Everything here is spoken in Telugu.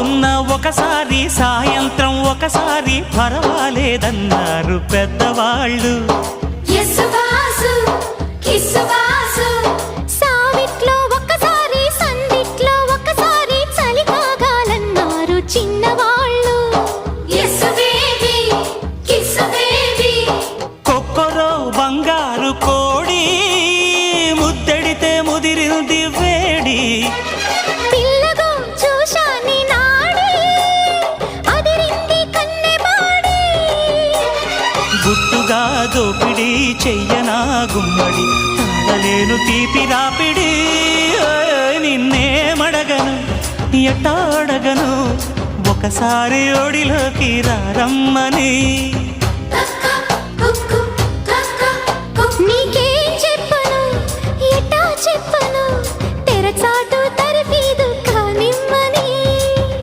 పొద్దున్న ఒకసారి సాయంత్రం ఒకసారి పర్వాలేదన్నారు పెద్దవాళ్ళు. సావిట్లో ఒకసారి సందిట్లో ఒకసారి చలి కాగాలన్నారు చిన్నవాళ్ళు. కొక్కరో బంగారు కోడి ముద్దడితే ముదిరింది వేడి. పిల్లగో చూశాని నాడి అదిరింది కన్నెబాడి. గుట్టుగా దోపిడి చెయ్యనా గుమ్మడి తాళలేను తీపి రాపిడి. నిన్నేమడగను ఎట్టాడగను ఒకసారి ఒడిలోకి రమ్మని.